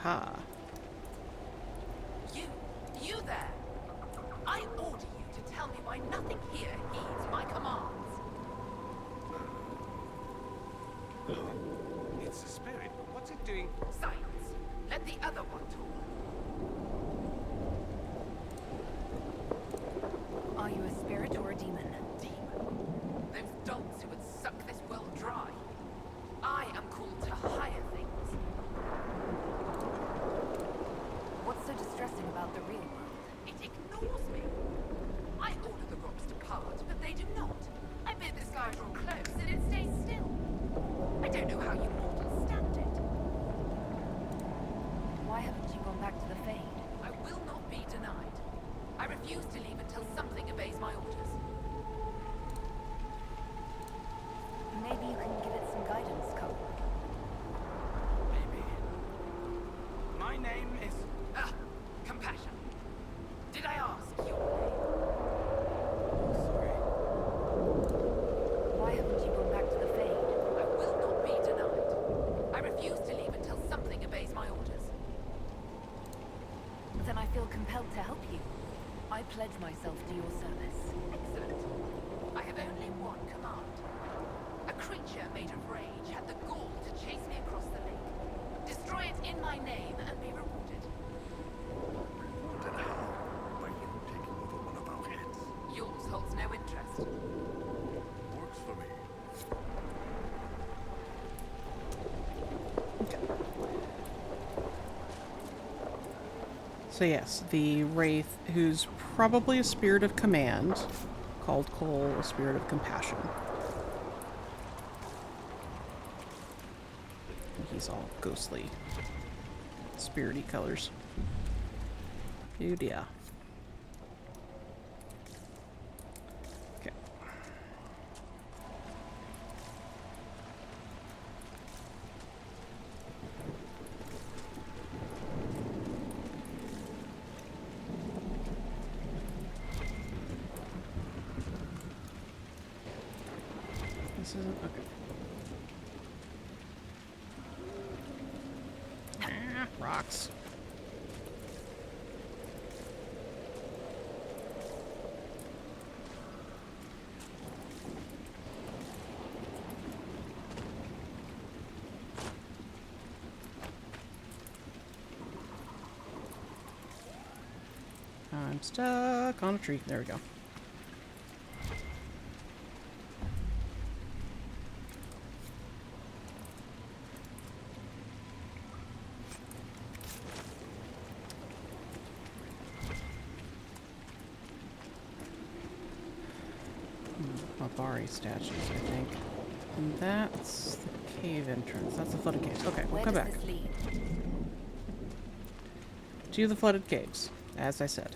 Aha. You there! I order you to tell me why nothing here heeds my commands. It's a spirit, but what's it doing? Silence. Let the other one talk. Are you a spirit or a demon? Demon. Those dogs who would suck this world dry. I am called to higher things. What's so distressing about the real world? It ignores me. I order the rocks to part, but they do not. I bid the sky draw close, and it stays still. I don't know how you mortals stand it. Why haven't you gone back to the Fade? I will not be denied. I refuse to leave until something obeys my orders. Maybe you can give it some guidance, Cole. Maybe. My name is... Compassion. Did I ask your name? Sorry. Why haven't you gone back to the Fade? I will not be denied. I refuse to leave until something obeys my orders. Then I feel compelled to help you. I pledge myself to your service. Excellent. I have only one command. A creature made of rage had the gall to chase me across the lake. Destroy it in my name and be rewarded. Rewarded how? By you taking over one of our heads? Yours holds no interest. Works for me. So yes, the Wraith, who's probably a spirit of command, called Cole a spirit of compassion. He's all ghostly, spirity colors. Dude, yeah. Okay. This isn't okay. Rocks. I'm stuck on a tree. There we go. Mabari statues, I think. And that's the cave entrance. That's the flooded caves. Okay, we'll come back. This lead? To the flooded caves, as I said.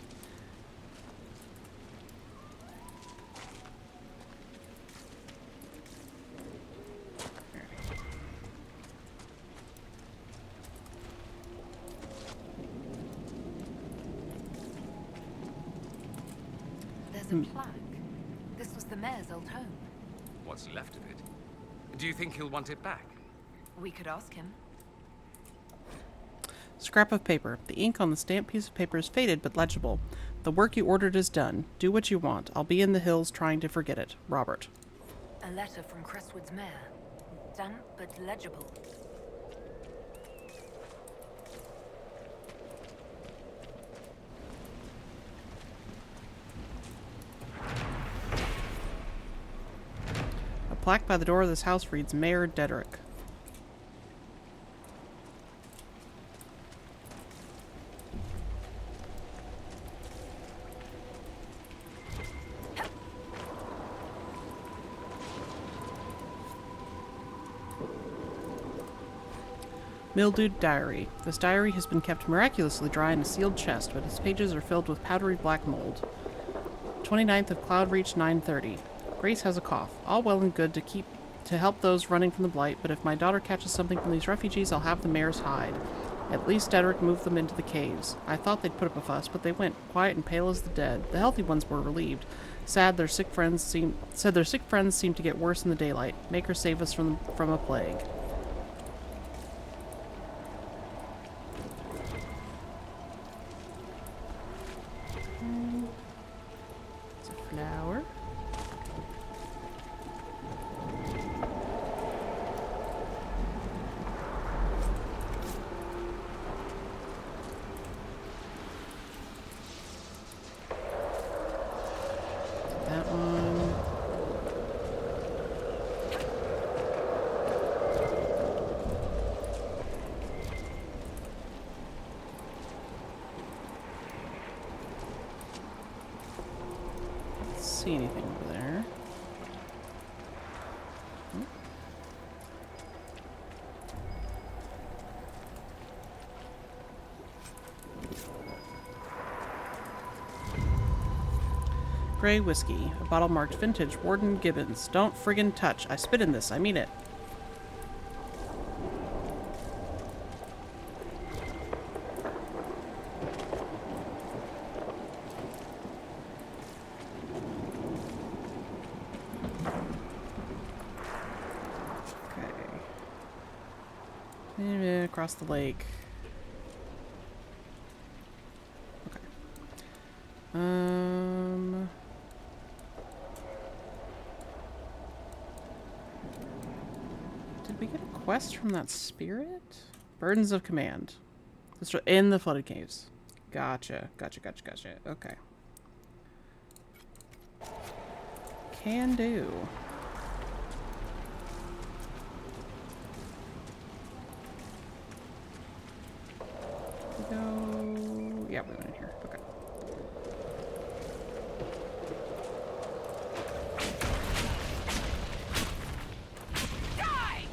There's a plaque. This was the mayor's old home. What's left of it? Do you think he'll want it back? We could ask him. Scrap of paper. The ink on the stamped piece of paper is faded but legible. The work you ordered is done. Do what you want. I'll be in the hills trying to forget it. Robert. A letter from Crestwood's mayor. Damp but legible. A plaque by the door of this house reads Mayor Dedrick. Mildewed diary. This diary has been kept miraculously dry in a sealed chest, but its pages are filled with powdery black mold. 29th of Cloudreach 9:30. Grace has a cough. All well and good to help those running from the blight, but if my daughter catches something from these refugees, I'll have the mayor's hide. At least Dedrick moved them into the caves. I thought they'd put up a fuss, but they went, quiet and pale as the dead. The healthy ones were relieved. Said their sick friends seemed to get worse in the daylight. Maker save us from a plague. Grey whiskey. A bottle marked vintage. Warden Gibbons. Don't friggin' touch. I spit in this. I mean it. Okay. Across the lake. Okay. Did we get a quest from that spirit? Burdens of Command. In the flooded caves. Gotcha. Okay. Can do. We go. Yeah, we went in here. Okay. Die!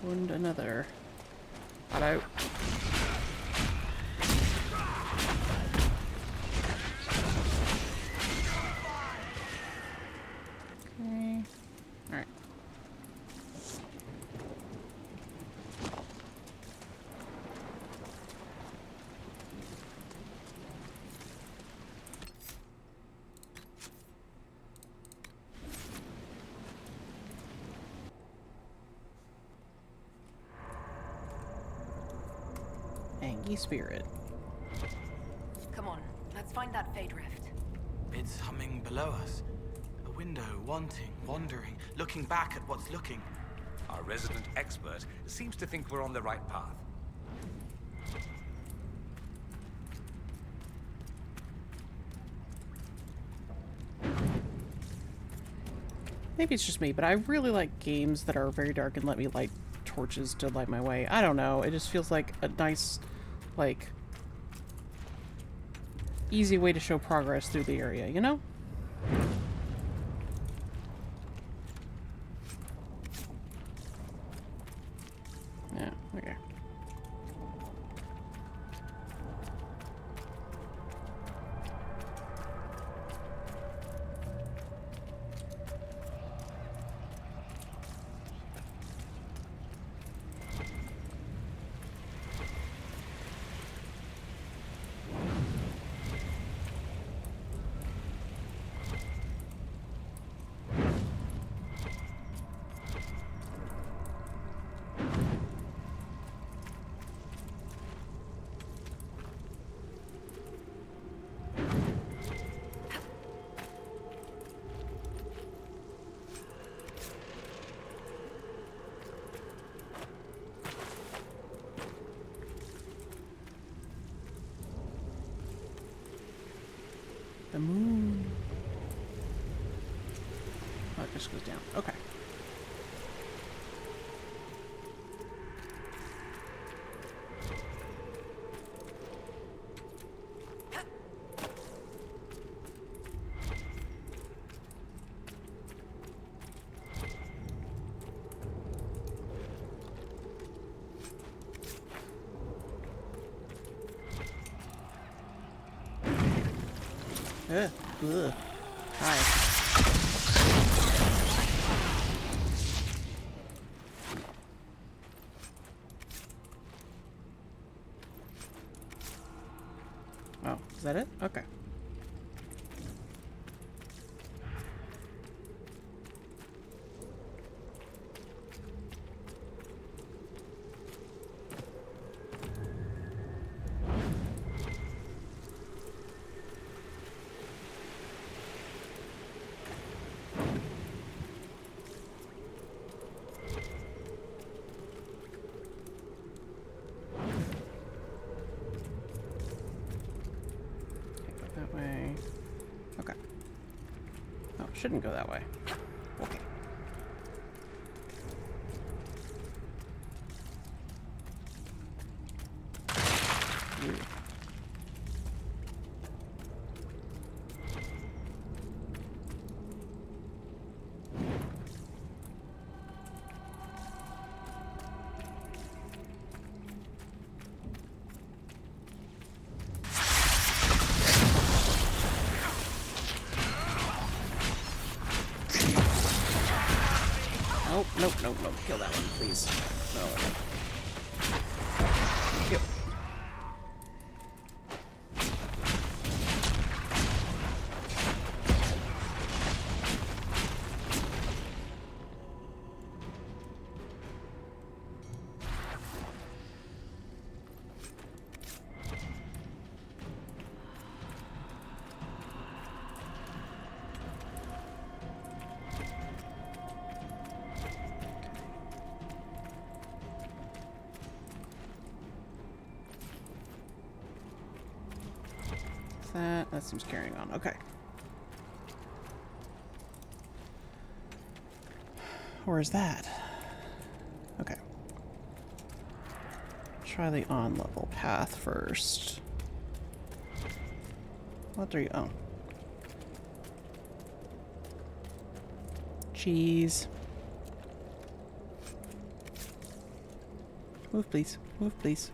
And another. Hello. Okay. Alright. Angie Spirit. Come on, let's find that Fade Rift. It's humming below us. A window, wanting, wandering, looking back at what's looking. Our resident expert seems to think we're on the right path. Maybe it's just me, but I really like games that are very dark and let me light torches to light my way. I don't know. It just feels like a nice, like, easy way to show progress through the area, you know? Yeah, okay. The moon. Oh, it just goes down. Okay. Ugh. Hi. Oh, is that it? Okay. That way. Okay. Oh, it shouldn't go that way. Okay. Ooh. Nope, nope, nope, nope. Kill that one, please. No. Thank you. That seems carrying on. Okay. Where is that? Okay. Try the on-level path first. What are you? Oh. Jeez. Move, please. Move, please.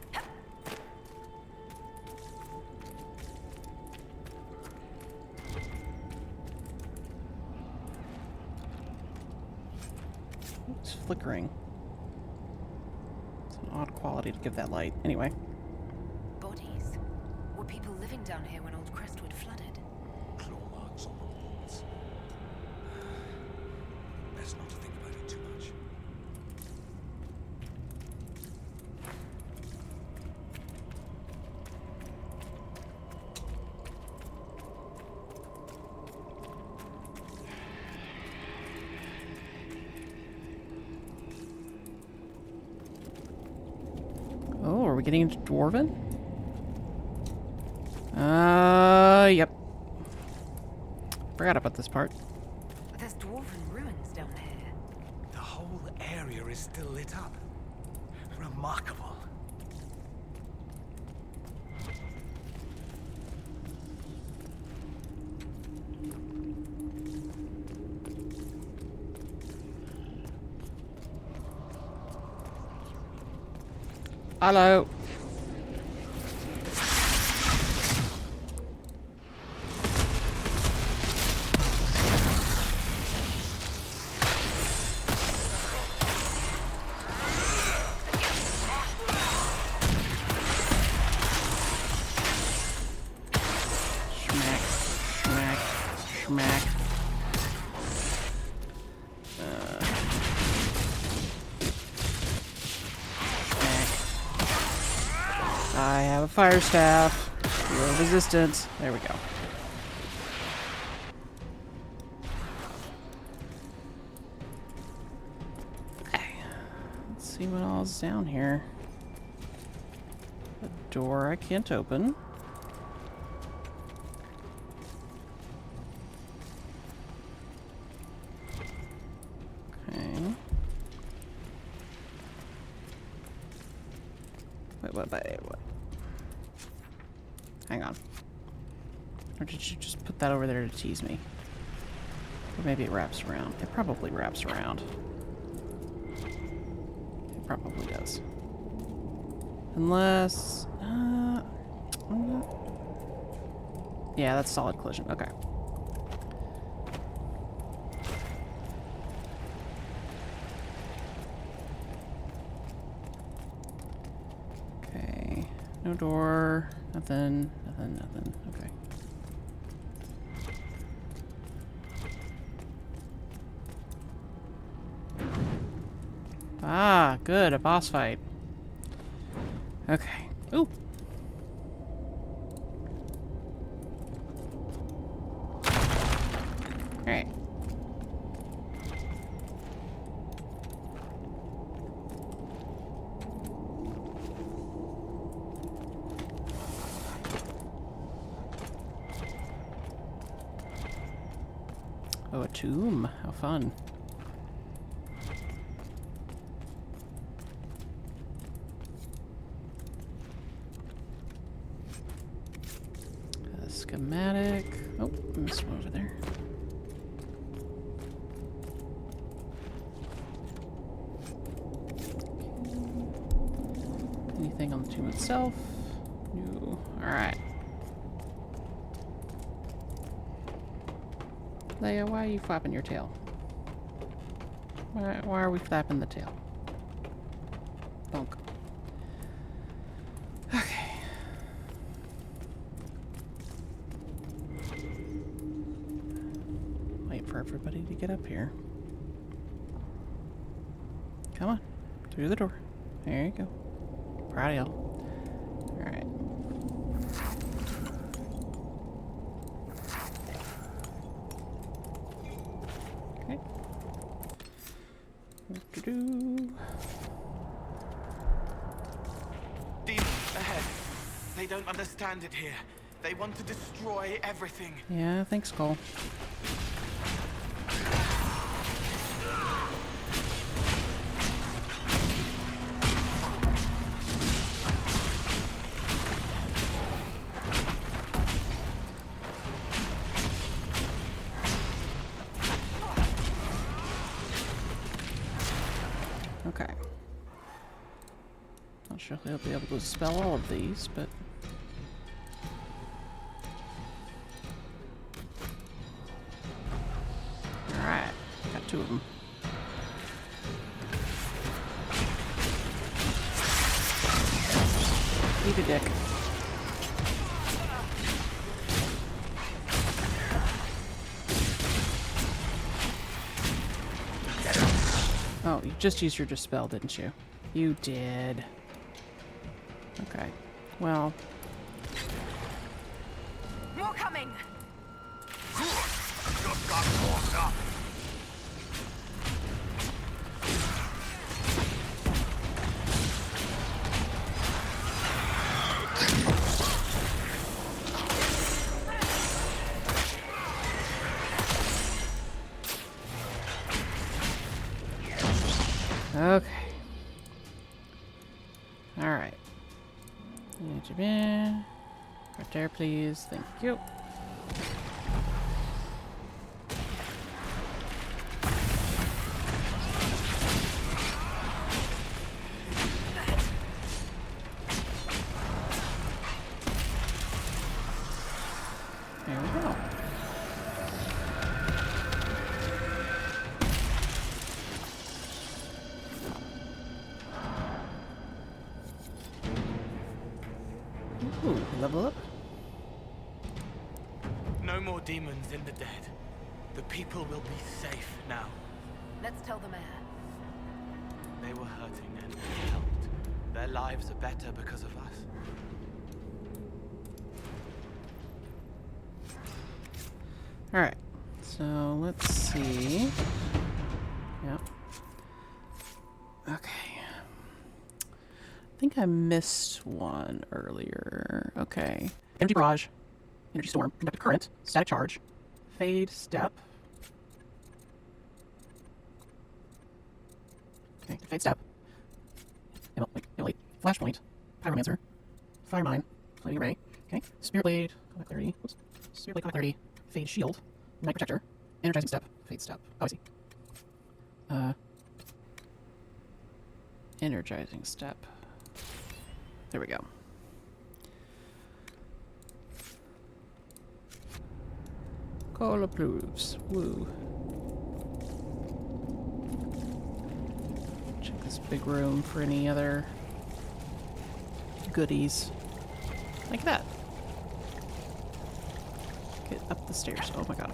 It's flickering. It's an odd quality to give that light. Anyway. Bodies. Were people living down here when old Crestwood flooded? Claw marks on the walls. Best not to think about it too much. Oh, are we getting into Dwarven? Yep. Forgot about this part. There's dwarven ruins down here. The whole area is still lit up. Remarkable. Hello. Schmack, schmack, schmack. I have a fire staff. Zero resistance. There we go. Okay. Let's see what all's down here. A door I can't open. Okay. Wait. Hang on. Or did you just put that over there to tease me? Or maybe it wraps around. It probably wraps around. It probably does. Unless... yeah, that's solid collision. Okay. Okay. No door. Nothing. Okay. Ah, good. A boss fight. Okay. Ooh. Alright. Oh, a tomb. How fun. schematic. Oh, I missed one over there. Anything on the tomb itself? No. Alright. Leia, why are you flapping your tail? Why are we flapping the tail? Bonk. Okay. Wait for everybody to get up here. Come on. Through the door. There you go. Proud of y'all. Alright. Okay. Do-do-do. Demons ahead. They don't understand it here. They want to destroy everything. Yeah, thanks, Cole. Okay. Not sure if they'll be able to dispel all of these, but... Alright, got 2 of them. Eat a dick. Oh, you just used your dispel, didn't you? You did. Okay. Well. More coming! Just got warmed up. Okay. Alright. Right there, please. Thank you. There we go. Ooh, level up. No more demons in the dead. The people will be safe now. Let's tell the mayor. They were hurting and we helped. Their lives are better because of us. Alright. So, let's see. Yep. Okay. I think I missed one earlier. Okay. Energy barrage. Energy storm. Conductive current. Static charge. Fade step. Okay. Fade step. Emulate. Flashpoint. Pyromancer. Fire mine. Floating array. Okay. Spirit blade. Combat clarity. Oops. Spirit blade. Combat clarity. Fade shield. Night protector. Energizing step. Fade step. Oh, I see. Energizing step. There we go. Call approves. Woo. Check this big room for any other goodies. Like that. Get up the stairs. Oh my god.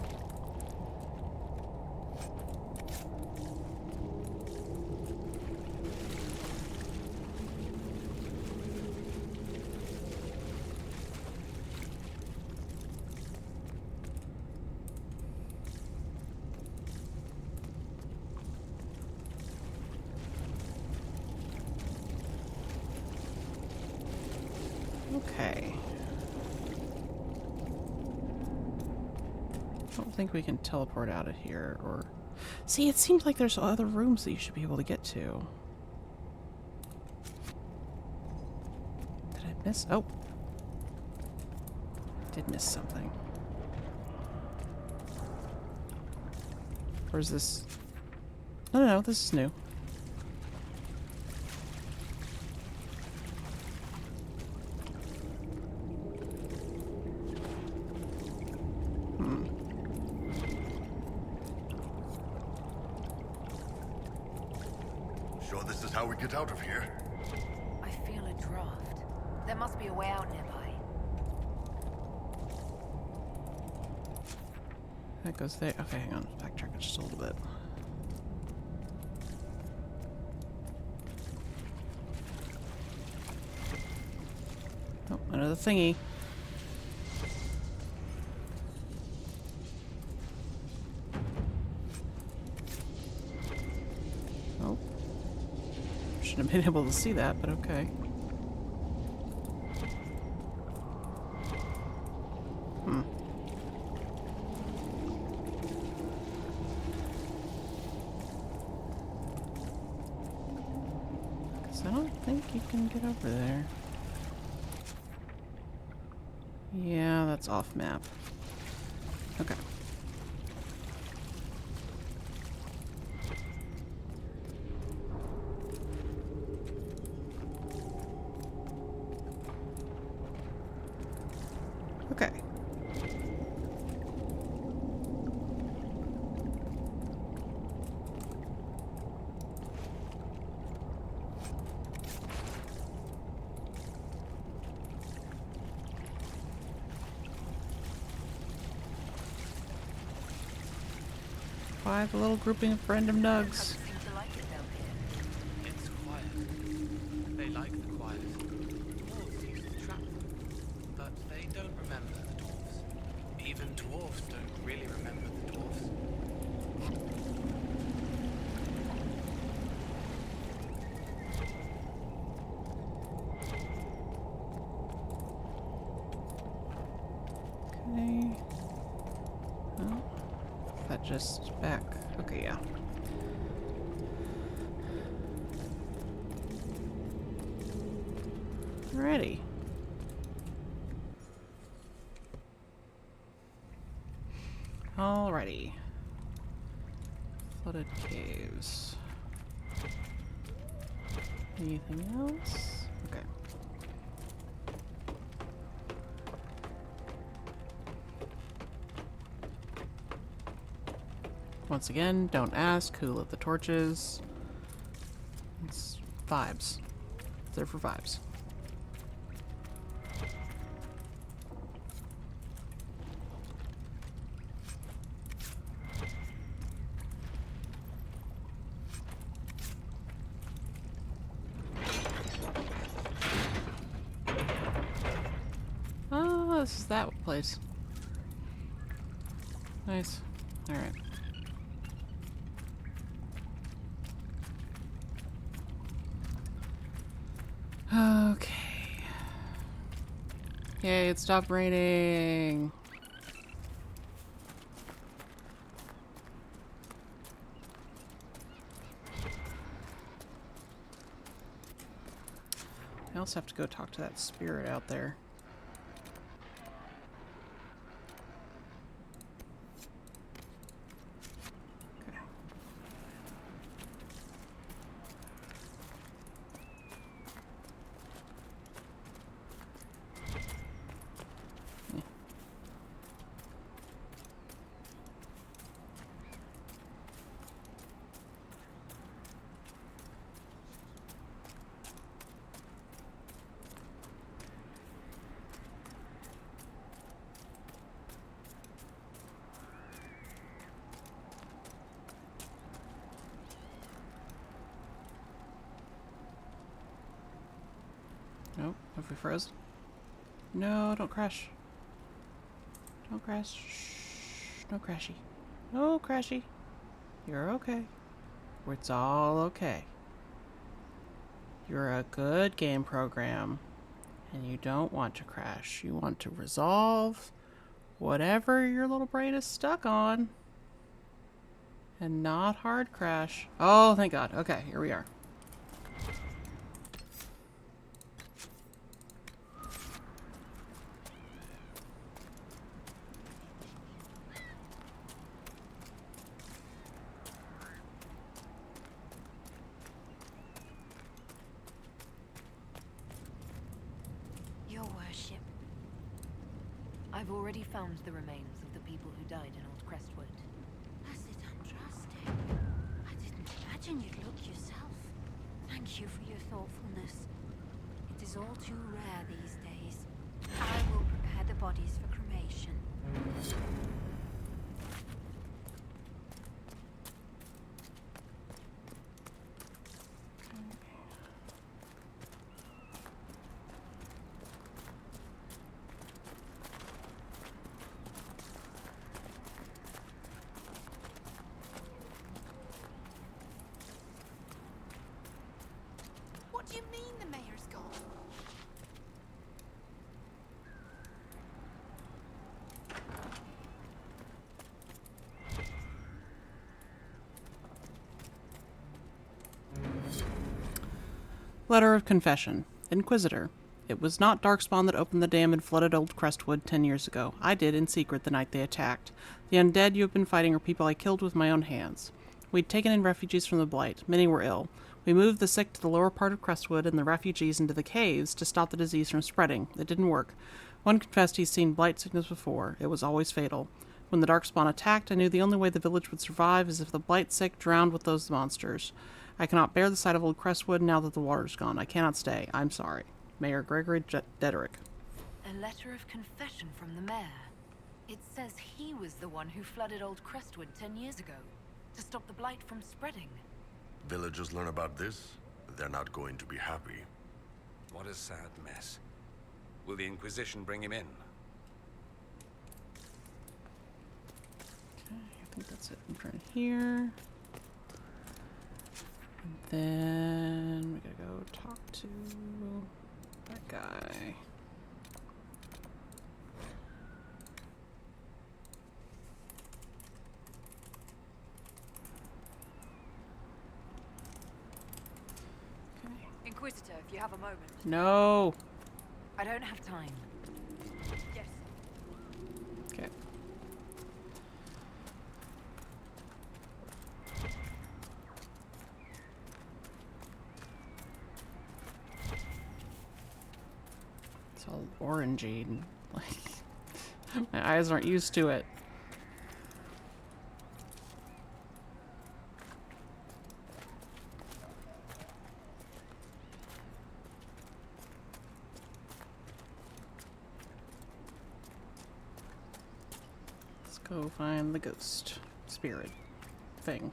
Okay. I don't think we can teleport out of here, or... See, it seems like there's other rooms that you should be able to get to. Did I miss? Oh. Did miss something. Or is this... No, no, this is new. Sure this is how we get out of here? I feel a draft. There must be a way out nearby. That goes there. Okay, hang on. Backtrack it just a little bit. Oh, another thingy. Oh. Shouldn't have been able to see that, but okay. I don't think you can get over there. Yeah, that's off map. Okay. Okay. Five little grouping of random nugs. Doesn't seem to like it down here. It's quiet. They like the quiet. Dwarves used to trap them, but they don't remember the dwarves. Even dwarves don't really remember the dwarves. Okay. Oh, that just back. Okay, yeah. Alrighty. Alrighty. Flooded caves. Anything else? Okay. Once again, don't ask who lit the torches. It's vibes. They're for vibes. Oh, this is that place. Nice. Alright. Okay. Yay, it stopped raining. I also have to go talk to that spirit out there. Okay. Nope, have we froze? No, don't crash. Don't crash. Shh, no crashy. No crashy. You're okay. It's all okay. You're a good game program, and you don't want to crash. You want to resolve whatever your little brain is stuck on, and not hard crash. Oh, thank God. Okay, here we are. her ship. I've already found the remains of the people who died in Old Crestwood. That's it, untrusting. I didn't imagine you'd look yourself. Thank you for your thoughtfulness. It is all too rare these days. I will prepare the bodies for cremation. What do you mean the mayor's gone? Letter of Confession. Inquisitor. It was not Darkspawn that opened the dam and flooded Old Crestwood 10 years ago. I did in secret the night they attacked. The undead you have been fighting are people I killed with my own hands. We'd taken in refugees from the Blight. Many were ill. We moved the sick to the lower part of Crestwood and the refugees into the caves to stop the disease from spreading. It didn't work. One confessed he's seen Blight sickness before. It was always fatal. When the Darkspawn attacked, I knew the only way the village would survive is if the Blight sick drowned with those monsters. I cannot bear the sight of Old Crestwood now that the water's gone. I cannot stay. I'm sorry. Mayor Gregory Dederick. A letter of confession from the mayor. It says he was the one who flooded Old Crestwood 10 years ago, to stop the blight from spreading. Villagers learn about this, they're not going to be happy. What a sad mess. Will the Inquisition bring him in? Okay, I think that's it. I'm trying here. And then we gotta go talk to that guy. Inquisitor, if you have a moment. No. I don't have time. Yes. Okay. It's all orangey and like my eyes aren't used to it. Let's go find the ghost spirit thing.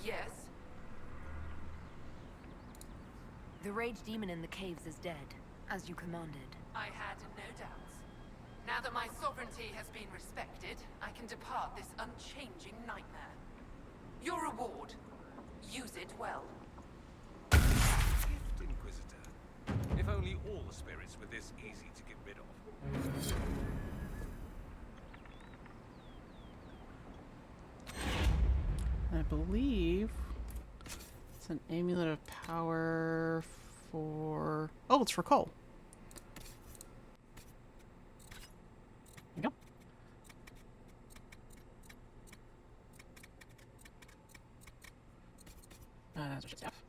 Yes? The rage demon in the caves is dead, as you commanded. I had no doubts. Now that my sovereignty has been respected, I can depart this unchanging nightmare. Your reward. Use it well. Gift, Inquisitor. If only all the spirits were this easy to get rid of. I believe it's an amulet of power for... Oh, it's for Cole. There you go. That's what it's F.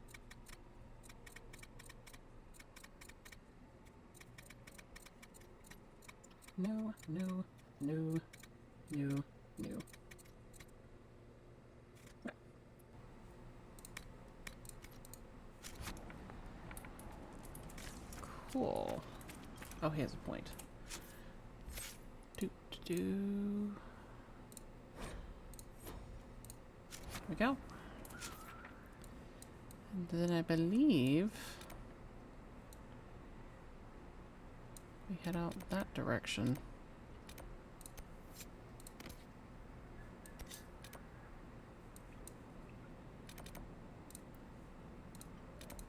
No, no, no, no, no. Cool. Oh, he has a point. There we go. And then I believe we head out that direction.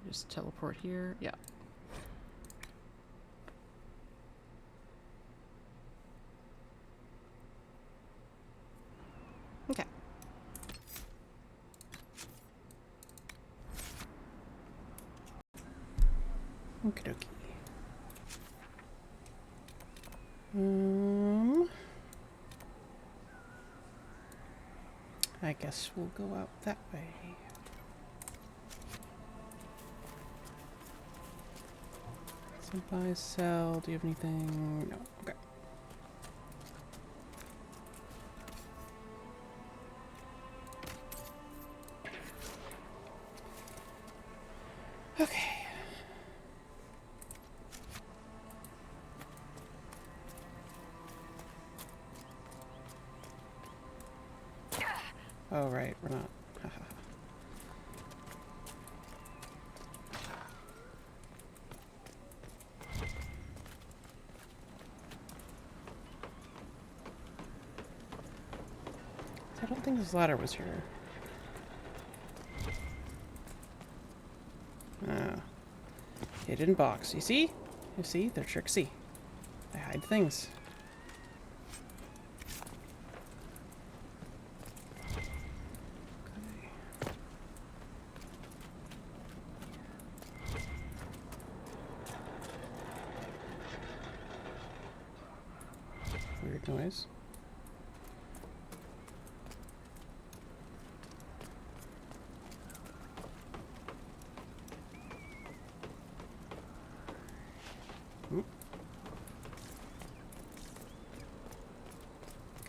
Just teleport here. Yeah. Okay. Okie dokie. I guess we'll go out that way. So buy, sell. Do you have anything? No. Okay. Okay. Oh, right, we're not. I don't think this ladder was here. Hidden box. You see? You see? They're tricksy. They hide things. Weird noise.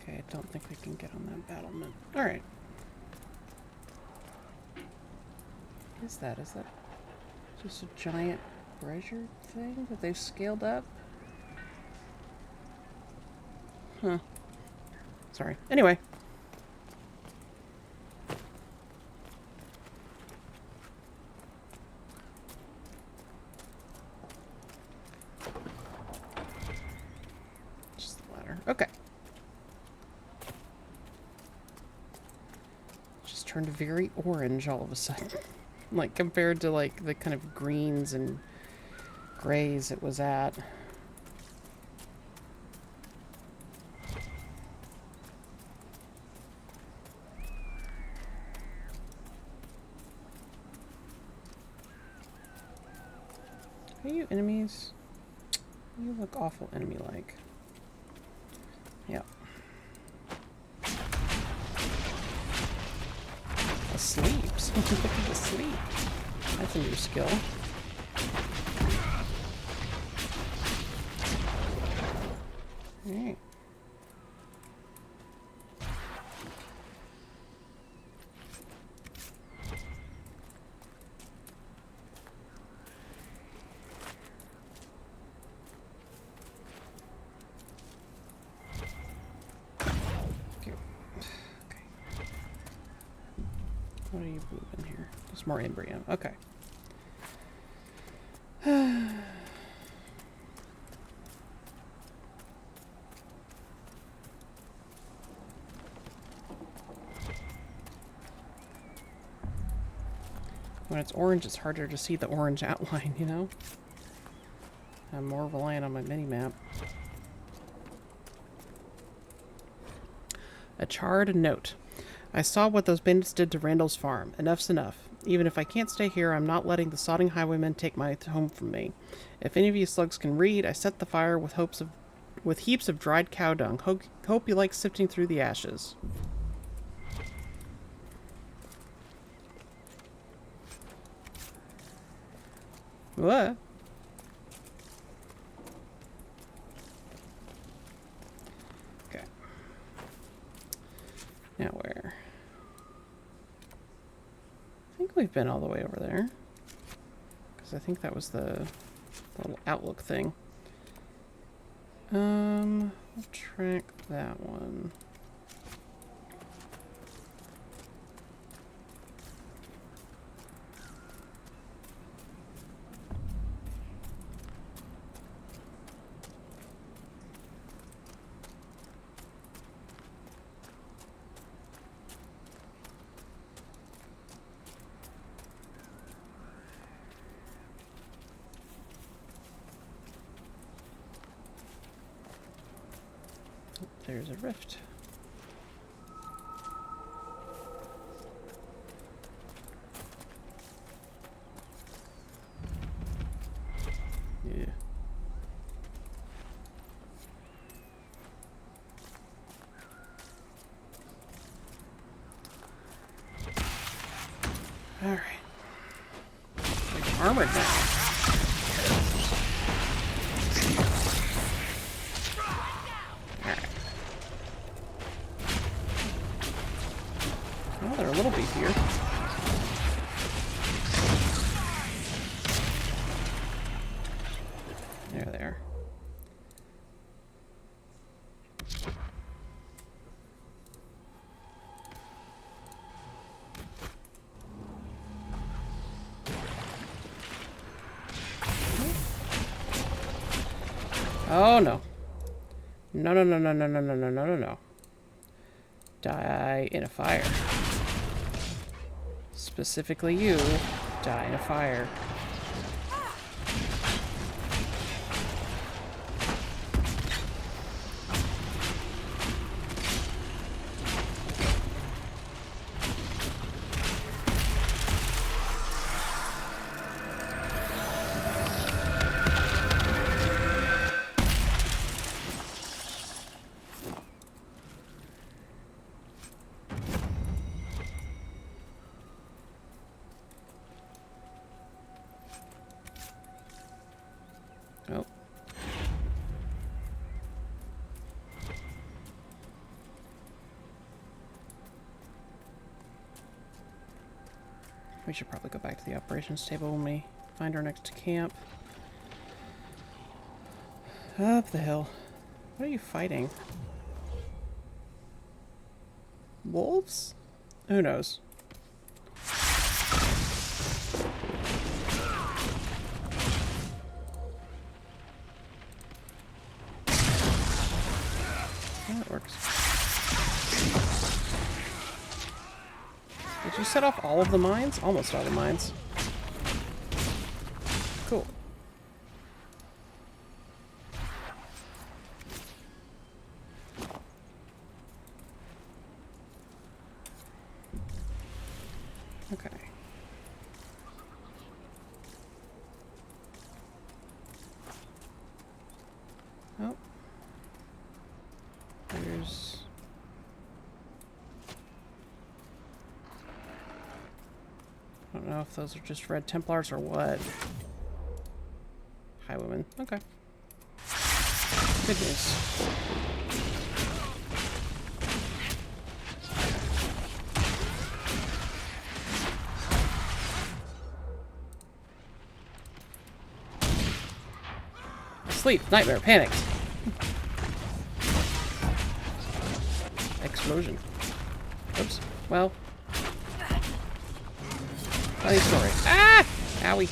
Okay, I don't think we can get on that battlement. Alright. What is that? Is that just a giant treasure thing that they've scaled up? Huh. Sorry. Anyway. Just the ladder. Okay. Just turned very orange all of a sudden. Like, compared to, like, the kind of greens and grays it was at. Are you enemies? You look awful enemy-like. Yep. Asleep. Someone's looking to sleep. That's a new skill. Alright. What are you moving here? There's more embryo. Okay. When it's orange, it's harder to see the orange outline, you know? I'm more reliant on my mini-map. A charred note. I saw what those bandits did to Randall's farm. Enough's enough. Even if I can't stay here, I'm not letting the sodding highwaymen take my home from me. If any of you slugs can read, I set the fire with heaps of dried cow dung. Hope you like sifting through the ashes. What? Okay. Now where? I think we've been all the way over there. Because I think that was the little outlook thing. I'll track that one. There's a rift. Yeah. Alright. Like armored now. Alright. Oh, they're a little beefier. There they are. Oh no. No, no, no, no, no, no, no, no, no, no, no. Die in a fire. Specifically you, die in a fire. Oh. We should probably go back to the operations table when we find our next camp. Up the hill. What are you fighting? Wolves? Who knows? Oh, that works. Did you set off all of the mines? Almost all the mines. Cool. Okay. Oh. There's... I don't know if those are just Red Templars or what. Highwaymen. Okay. Good news. Sleep, nightmare, panic. Explosion. Oops. Well. Funny story. Ah! Owie.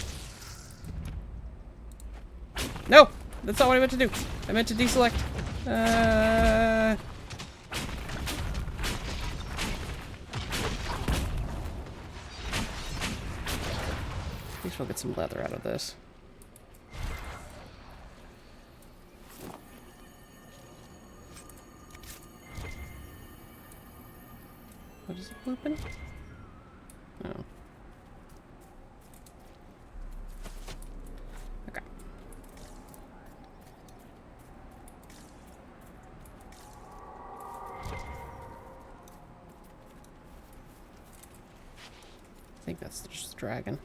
No! That's not what I meant to do. I meant to deselect. At least we'll get some leather out of this. What is it blooping? Oh. Okay. I think that's just the dragon.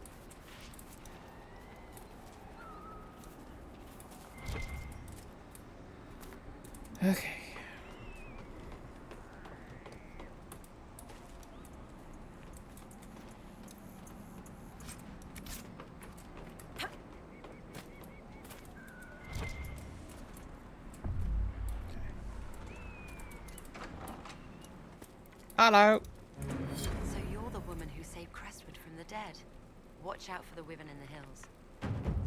Okay. Hello. So you're the woman who saved Crestwood from the dead. Watch out for the women in the hills.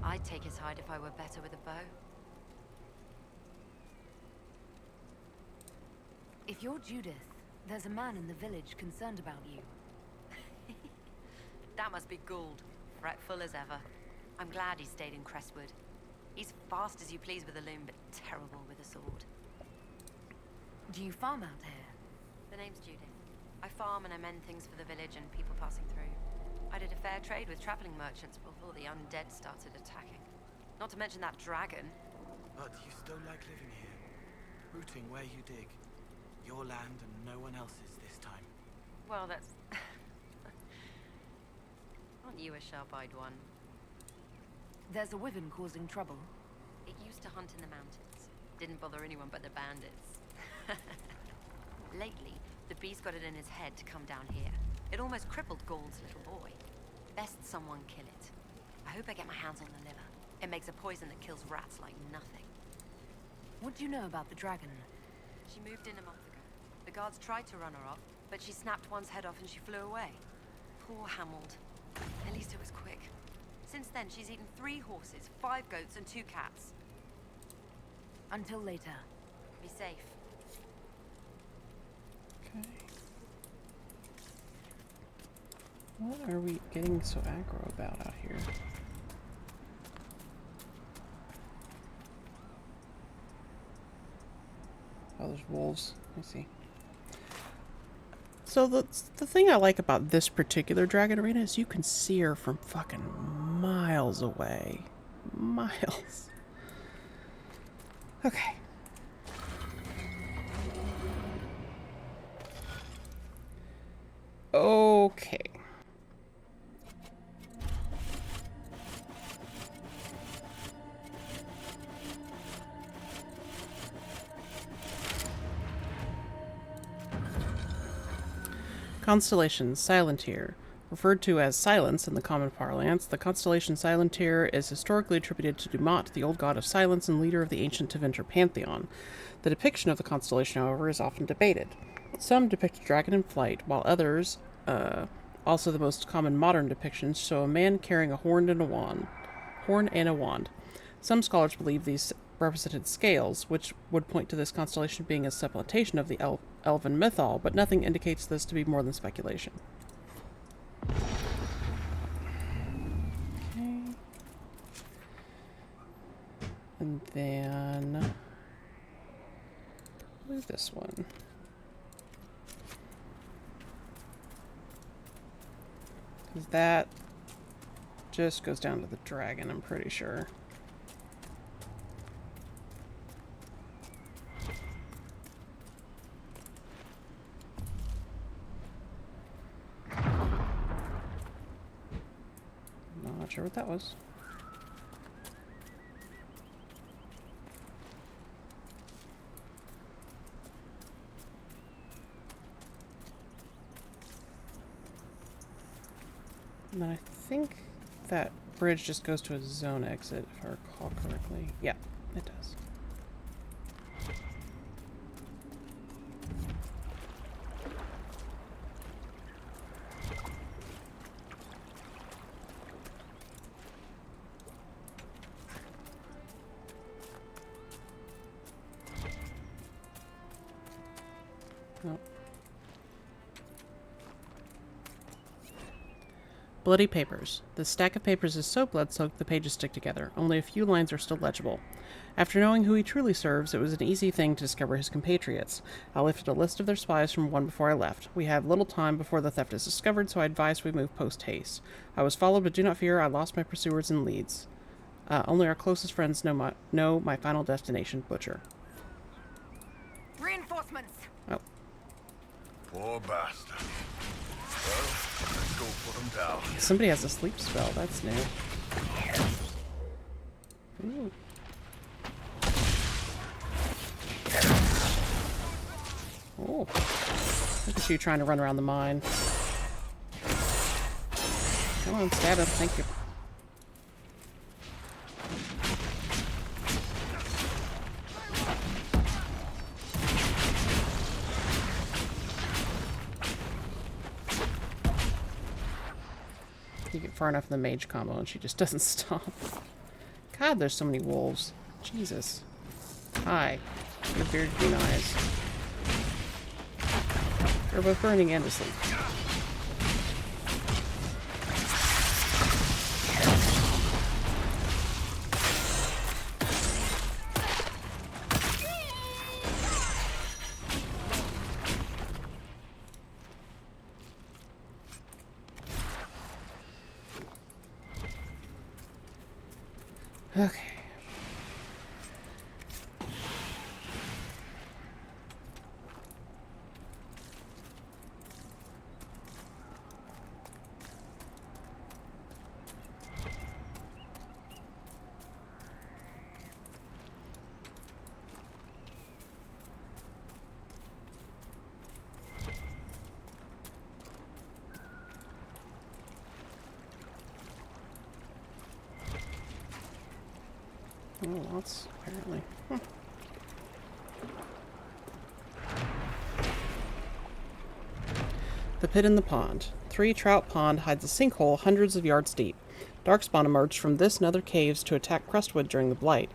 I'd take his hide if I were better with a bow. If you're Judith, there's a man in the village concerned about you. That must be Gould, fretful as ever. I'm glad he stayed in Crestwood. He's fast as you please with a loom, but terrible with a sword. Do you farm out here? The name's Judith. I farm and I mend things for the village and people passing through. I did a fair trade with traveling merchants before the undead started attacking. Not to mention that dragon. But you still like living here, rooting where you dig. Your land and no one else's this time. Well, that's... Aren't you a sharp-eyed one? There's a wyvern causing trouble. It used to hunt in the mountains. Didn't bother anyone but the bandits. Lately, the beast got it in his head to come down here. It almost crippled Gauld's little boy. Best someone kill it. I hope I get my hands on the liver. It makes a poison that kills rats like nothing. What do you know about the dragon? She moved in a month ago. The guards tried to run her off, but she snapped one's head off and she flew away. Poor Hamold. At least it was quick. Since then, she's eaten 3 horses, 5 goats, and 2 cats. Until later. Be safe. Okay. What are we getting so aggro about out here? Oh, there's wolves. I see. So the thing I like about this particular dragon arena is you can see her from fucking miles away. Miles. Okay. Okay. Constellation Silentir. Referred to as Silence in the common parlance, the constellation Silentir is historically attributed to Dumont, the old god of silence and leader of the ancient Tevinter pantheon. The depiction of the constellation, however, is often debated. Some depict a dragon in flight, while others, also the most common modern depictions, show a man carrying a horn and a wand. Some scholars believe these represented scales, which would point to this constellation being a supplantation of the elven mythol, but nothing indicates this to be more than speculation. Okay. And then where's this one? Because that just goes down to the dragon, I'm pretty sure. Not sure what that was. And then I think that bridge just goes to a zone exit, if I recall correctly. Yeah, it does. Nope. Bloody papers. The stack of papers is so blood-soaked the pages stick together. Only a few lines are still legible. After knowing who he truly serves, it was an easy thing to discover his compatriots. I lifted a list of their spies from one before I left. We have little time before the theft is discovered, so I advised we move post-haste. I was followed, but do not fear, I lost my pursuers and leads. Only our closest friends know my final destination, Butcher. Reinforcements! Oh. Poor bastard. Well, let's go put him down. Somebody has a sleep spell. That's new. Ooh. Oh. Look at you trying to run around the mine. Come on, stab him. Thank you. You get far enough in the mage combo and she just doesn't stop. God, there's so many wolves. Jesus. Hi. Your bearded green eyes. They're both burning and asleep. Okay. Oh, lots, apparently. Huh. The pit in the pond. 3 Trout Pond hides a sinkhole hundreds of yards deep. Darkspawn emerged from this and other caves to attack Crestwood during the Blight.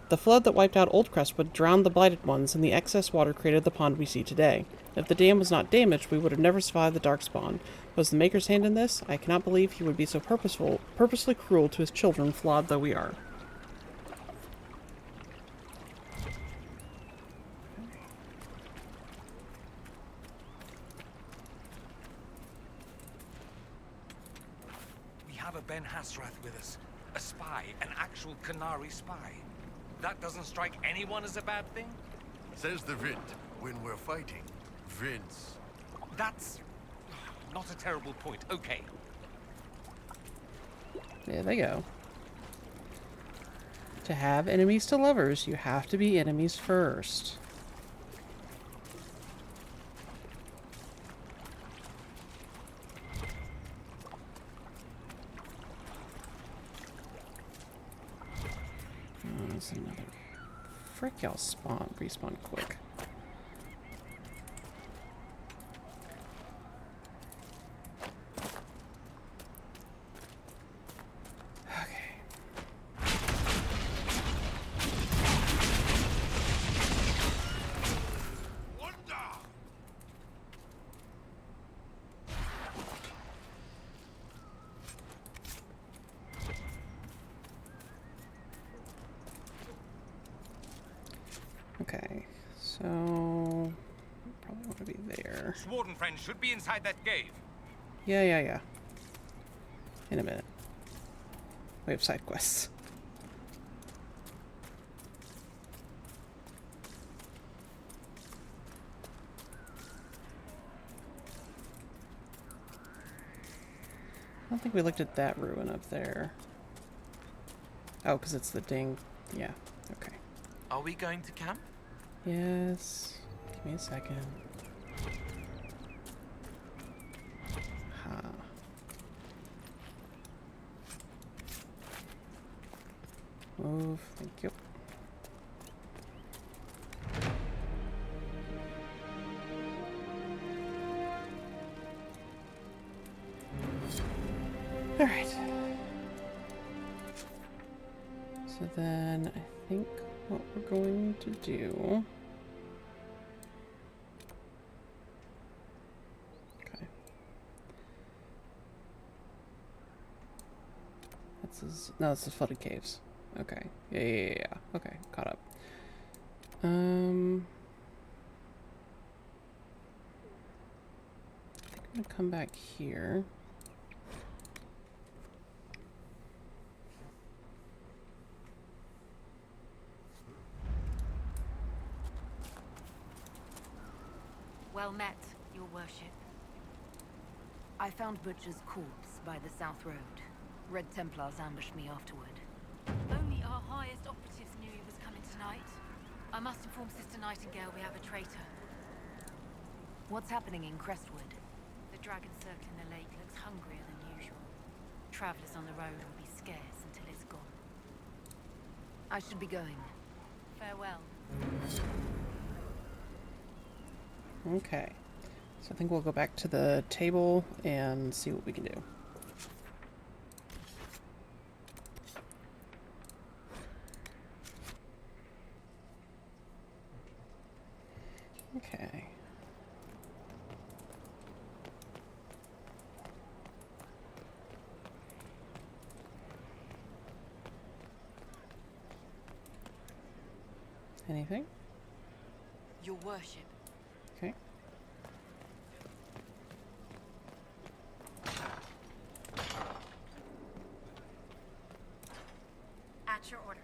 The flood that wiped out Old Crestwood drowned the Blighted ones, and the excess water created the pond we see today. If the dam was not damaged, we would have never survived the Darkspawn. Was the Maker's hand in this? I cannot believe he would be so purposely cruel to his children, flawed though we are. We have a Ben Hasrath with us. A spy, an actual Canary spy. That doesn't strike anyone as a bad thing? Says the Vint when we're fighting. Vince. That's not a terrible point. Okay. There they go. To have enemies to lovers, you have to be enemies first. Oh, there's another. Frick, y'all respawn quick. Okay, so probably want to be there. Warden friend should be inside that cave. Yeah. In a minute. We have side quests. I don't think we looked at that ruin up there. Oh, because it's the ding. Yeah, okay. Are we going to camp? Yes. Give me a second. Move. Thank you. All right. So then I think what we're going to do. Okay. This is flooded caves. Okay. Yeah. Okay, caught up. I think I'm gonna come back here. Well met, your worship. I found Butcher's corpse by the South Road. Red Templars ambushed me afterward. Only our highest operatives knew he was coming tonight. I must inform Sister Nightingale we have a traitor. What's happening in Crestwood? The dragon circling the lake looks hungrier than usual. Travelers on the road will be scarce until it's gone. I should be going. Farewell. Okay. So I think we'll go back to the table and see what we can do. Okay. Anything? Your worship. Okay. At your order.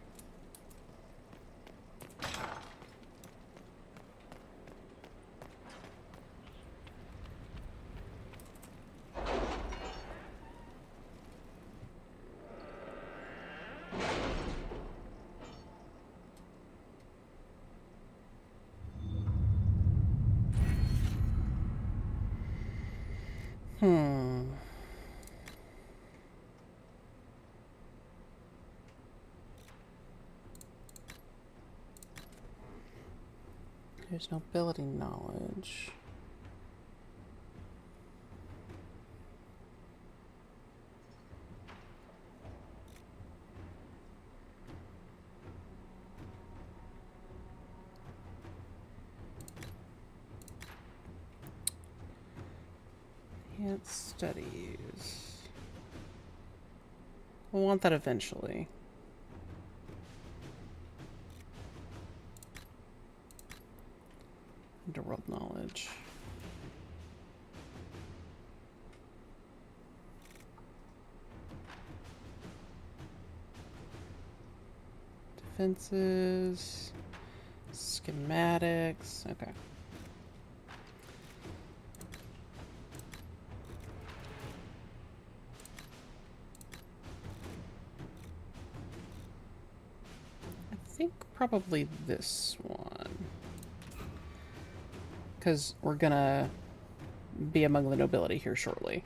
There's nobility knowledge. Enhanced studies. We'll want that eventually. Underworld knowledge. Defenses. Schematics. Okay. I think probably this one. Because we're gonna be among the nobility here shortly.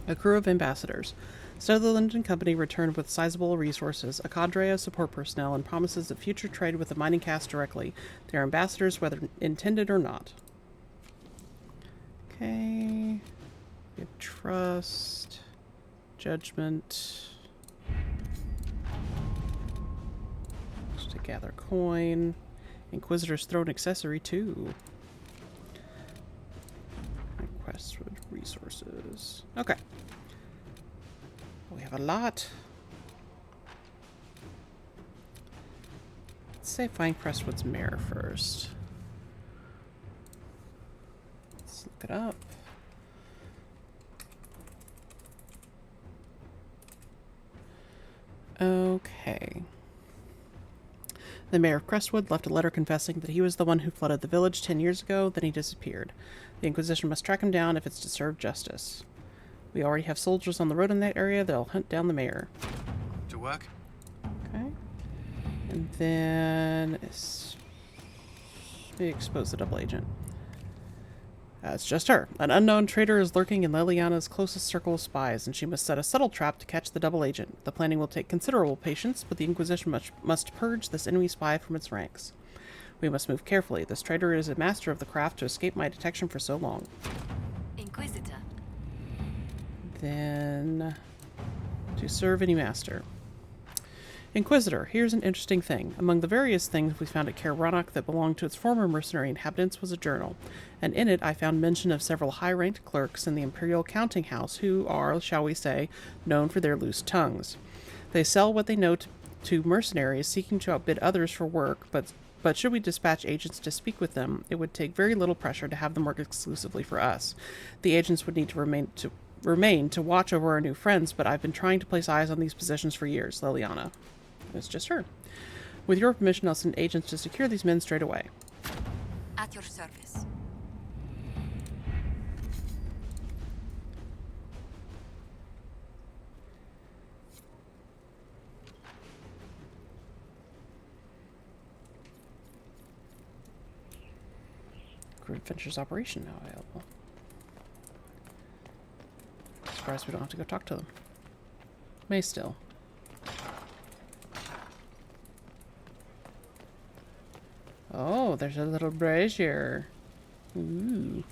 A crew of ambassadors. Sutherland and Company returned with sizable resources, a cadre of support personnel, and promises of future trade with the mining caste directly. They are ambassadors whether intended or not. Okay. We have trust, judgment. To gather coin. Inquisitor's throne accessory too. Crestwood resources. Okay. We have a lot. Let's say find Crestwood's mare first. Let's look it up. Okay. The mayor of Crestwood left a letter confessing that he was the one who flooded the village 10 years ago, then he disappeared. The Inquisition must track him down if it's to serve justice. We already have soldiers on the road in that area. They'll hunt down the mayor. To work? Okay. And then... we expose the double agent. It's just her. An unknown traitor is lurking in Liliana's closest circle of spies, and she must set a subtle trap to catch the double agent. The planning will take considerable patience, but the Inquisition must purge this enemy spy from its ranks. We must move carefully. This traitor is a master of the craft to escape my detection for so long. Inquisitor. Then... to serve any master. Inquisitor, here's an interesting thing. Among the various things we found at Caer Ronach that belonged to its former mercenary inhabitants was a journal, and in it I found mention of several high-ranked clerks in the Imperial Counting House who are, shall we say, known for their loose tongues. They sell what they know to mercenaries seeking to outbid others for work, but should we dispatch agents to speak with them, it would take very little pressure to have them work exclusively for us. The agents would need to remain to watch over our new friends, but I've been trying to place eyes on these positions for years, Liliana. It's just her. With your permission, I'll send agents to secure these men straight away. At your service. Crew Adventures operation now available. Surprised we don't have to go talk to them. May still. Oh, there's a little brazier. Ooh.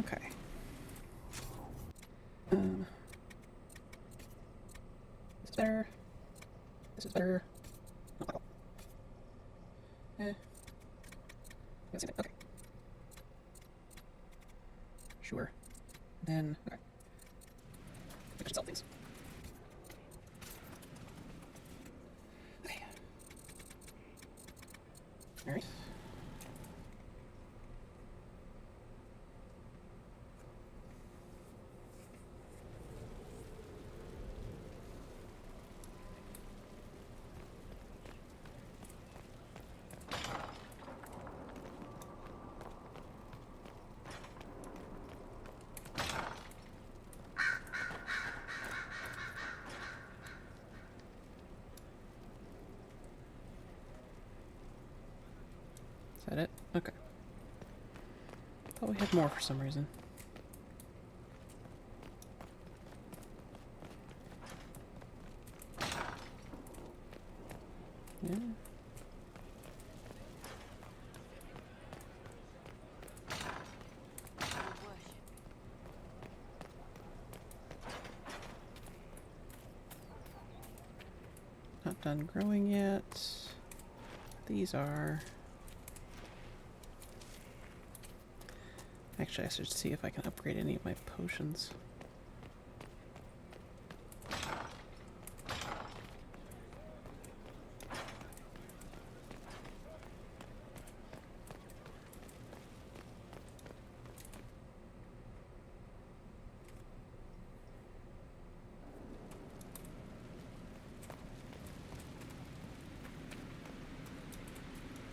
Okay. This is better. This is better. Let's see. Okay. Sure. Then, okay. We can sell things. Okay. Alright. that it? Okay. Thought we had more for some reason. Yeah. Not done growing yet. These are. Actually, I should see if I can upgrade any of my potions.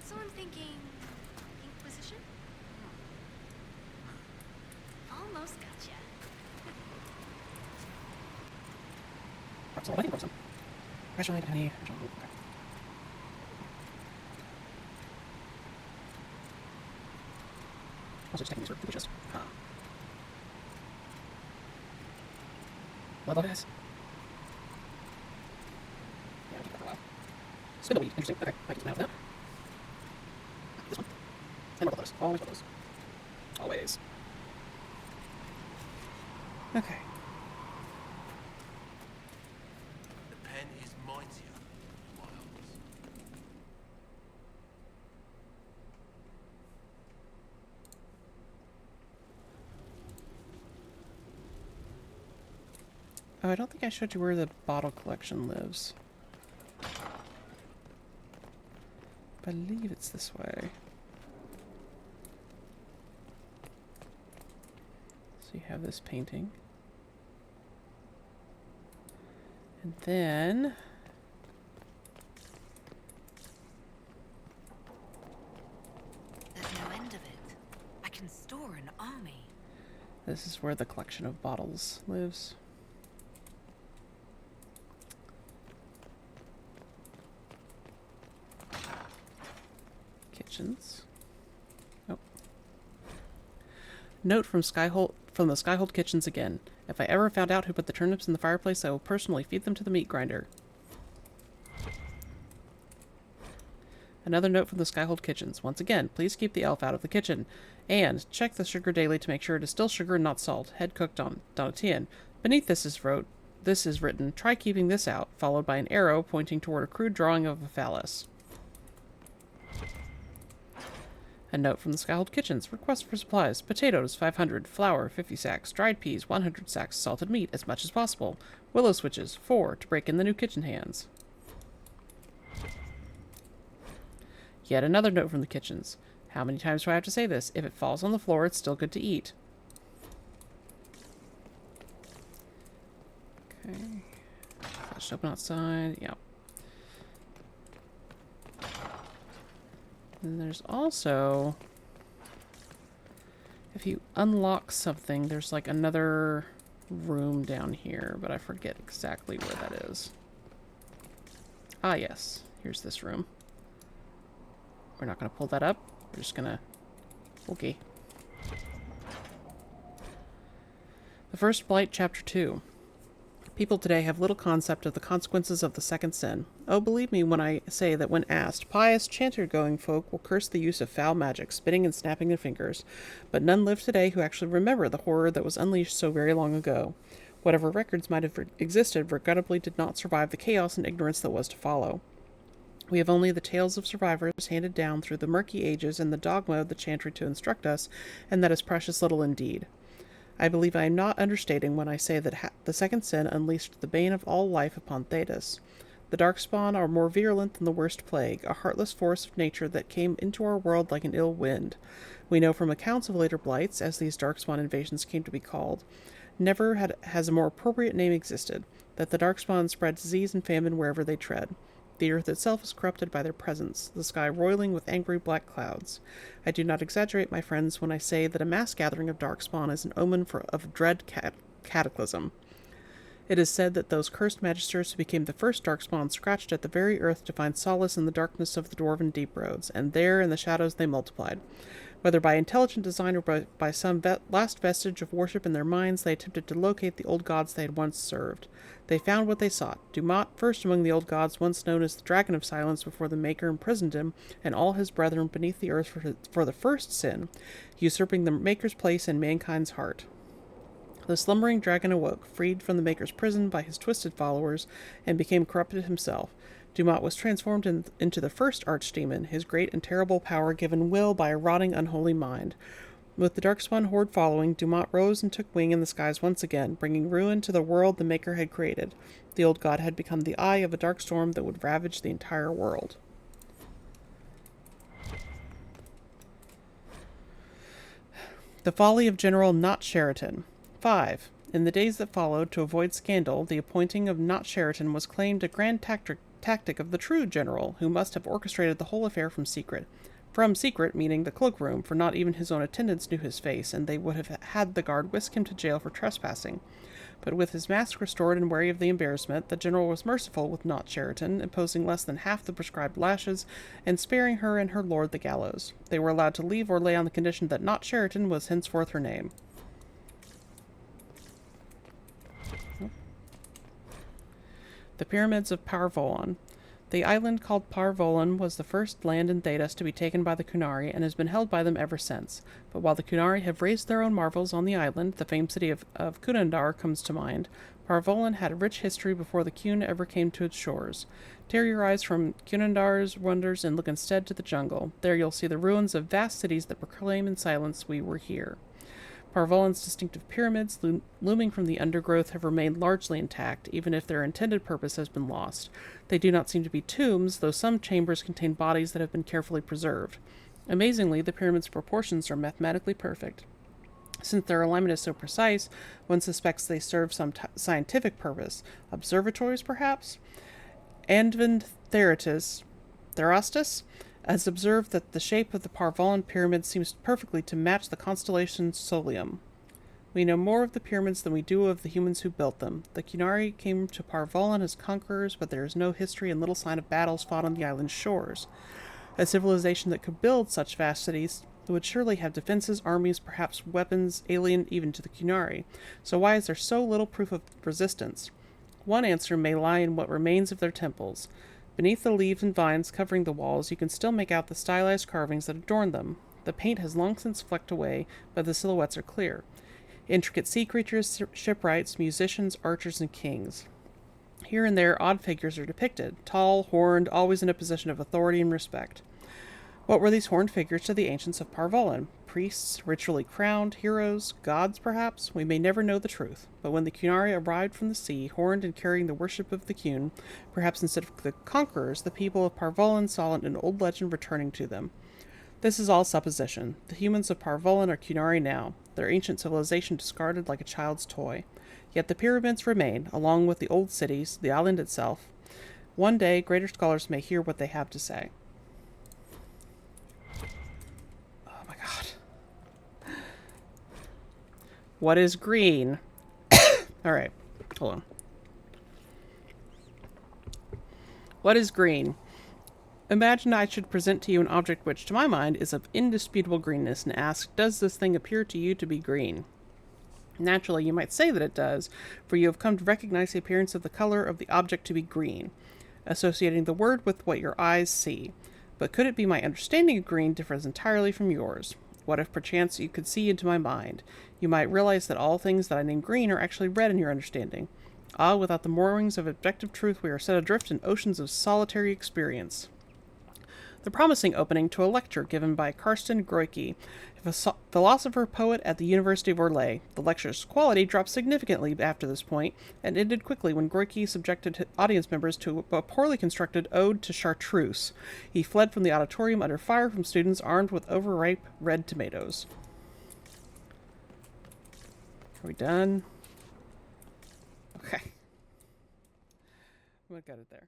So I'm thinking... Inquisition? Almost gotcha. Some, I think some. Rationalite, honey. Okay. Also just taking these for just. Love guys. Yeah, I'll keep that for a while. Spin the weed. Interesting. Okay, I can smell that. This one. And more of those. Always one of those. Always. Okay. The pen is mightier than Miles. Oh, I don't think I showed you where the bottle collection lives. I believe it's this way. So you have this painting. And then... There's no end of it. I can store an army. this is where the collection of bottles lives. Kitchens. Oh. Note from the Skyhold kitchens again. If I ever found out who put the turnips in the fireplace, I will personally feed them to the meat grinder. Another note from the Skyhold kitchens. Once again, please keep the elf out of the kitchen. And check the sugar daily to make sure it is still sugar and not salt. Head cooked on Donatian. Beneath this is written, try keeping this out, followed by an arrow pointing toward a crude drawing of a phallus. A note from the Skyhold kitchens. Request for supplies. Potatoes, 500. Flour, 50 sacks. Dried peas, 100 sacks. Salted meat, as much as possible. Willow switches, 4, to break in the new kitchen hands. Yet another note from the kitchens. How many times do I have to say this? If it falls on the floor, it's still good to eat. Okay. Let's open outside. Yep. And there's also, if you unlock something, there's like another room down here, but I forget exactly where that is. Ah, yes. Here's this room. We're not going to pull that up. We're just going to... Okay. The First Blight, Chapter 2. People today have little concept of the consequences of the second sin. Oh, believe me when I say that when asked, pious, chanter-going folk will curse the use of foul magic, spitting and snapping their fingers. But none live today who actually remember the horror that was unleashed so very long ago. Whatever records might have existed regrettably did not survive the chaos and ignorance that was to follow. We have only the tales of survivors handed down through the murky ages and the dogma of the chantry to instruct us, and that is precious little indeed. I believe I am not understating when I say that the second sin unleashed the bane of all life upon Thedas. The Darkspawn are more virulent than the worst plague, a heartless force of nature that came into our world like an ill wind. We know from accounts of later blights, as these Darkspawn invasions came to be called, never has a more appropriate name existed, that the Darkspawn spread disease and famine wherever they tread. The earth itself is corrupted by their presence, the sky roiling with angry black clouds. I do not exaggerate, my friends, when I say that a mass gathering of darkspawn is an omen of dread cataclysm. It is said that those cursed magisters who became the first darkspawn scratched at the very earth to find solace in the darkness of the dwarven deep roads, and there in the shadows they multiplied. Whether by intelligent design or by some last vestige of worship in their minds, they attempted to locate the old gods they had once served. They found what they sought. Dumat, first among the old gods, once known as the Dragon of Silence before the Maker imprisoned him and all his brethren beneath the earth for the first sin, usurping the Maker's place in mankind's heart. The slumbering dragon awoke, freed from the Maker's prison by his twisted followers, and became corrupted himself. Dumat was transformed into the first archdemon, his great and terrible power given will by a rotting, unholy mind. With the Darkspawn horde following, Dumat rose and took wing in the skies once again, bringing ruin to the world the Maker had created. The old god had become the eye of a dark storm that would ravage the entire world. The folly of General Not Sheraton. 5. In the days that followed, to avoid scandal, the appointing of Not Sheraton was claimed a grand tactic of the true general, who must have orchestrated the whole affair from secret. From secret, meaning the cloakroom, for not even his own attendants knew his face, and they would have had the guard whisk him to jail for trespassing. But with his mask restored and wary of the embarrassment, the general was merciful with Not Sheraton, imposing less than half the prescribed lashes, and sparing her and her lord the gallows. They were allowed to leave or lay on the condition that Not Sheraton was henceforth her name. The Pyramids of Parvolon. The island called Parvolon was the first land in Thedas to be taken by the Kunari, and has been held by them ever since. But while the Kunari have raised their own marvels on the island, the famed city of Kunandar comes to mind. Parvolon had a rich history before the Kun ever came to its shores. Tear your eyes from Kunandar's wonders and look instead to the jungle. There you'll see the ruins of vast cities that proclaim in silence, "We were here." Parvolon's distinctive pyramids, looming from the undergrowth, have remained largely intact, even if their intended purpose has been lost. They do not seem to be tombs, though some chambers contain bodies that have been carefully preserved. Amazingly, the pyramid's proportions are mathematically perfect. Since their alignment is so precise, one suspects they serve some scientific purpose. Observatories, perhaps? Advent Therastus has observed that the shape of the Parvolon pyramid seems perfectly to match the constellation Solium. We know more of the pyramids than we do of the humans who built them. The Kunari came to Parvolon as conquerors, but there is no history and little sign of battles fought on the island's shores. A civilization that could build such vast cities would surely have defenses, armies, perhaps weapons, alien even to the Kunari. So why is there so little proof of resistance? One answer may lie in what remains of their temples. Beneath the leaves and vines covering the walls, you can still make out the stylized carvings that adorn them. The paint has long since flecked away, but the silhouettes are clear. Intricate sea creatures, shipwrights, musicians, archers, and kings. Here and there, odd figures are depicted, tall, horned, always in a position of authority and respect. What were these horned figures to the ancients of Parvolon? Priests, ritually crowned, heroes, gods, perhaps? We may never know the truth. But when the Kunari arrived from the sea, horned and carrying the worship of the Kun, perhaps instead of the conquerors, the people of Parvolon saw an old legend returning to them. This is all supposition. The humans of Parvolon are Kunari now, their ancient civilization discarded like a child's toy. Yet the pyramids remain, along with the old cities, the island itself. One day, greater scholars may hear what they have to say. Oh my god. What is green? Alright, hold on. What is green? Imagine I should present to you an object which, to my mind, is of indisputable greenness, and ask, does this thing appear to you to be green? Naturally, you might say that it does, for you have come to recognize the appearance of the color of the object to be green, associating the word with what your eyes see. But could it be my understanding of green differs entirely from yours? What if perchance you could see into my mind? You might realize that all things that I name green are actually red in your understanding. Ah, without the moorings of objective truth, we are set adrift in oceans of solitary experience. The promising opening to a lecture given by Karsten Groyke, a philosopher-poet at the University of Orlais. The lecture's quality dropped significantly after this point, and ended quickly when Groyke subjected audience members to a poorly constructed ode to chartreuse. He fled from the auditorium under fire from students armed with overripe red tomatoes. Are we done? Okay. What got it there?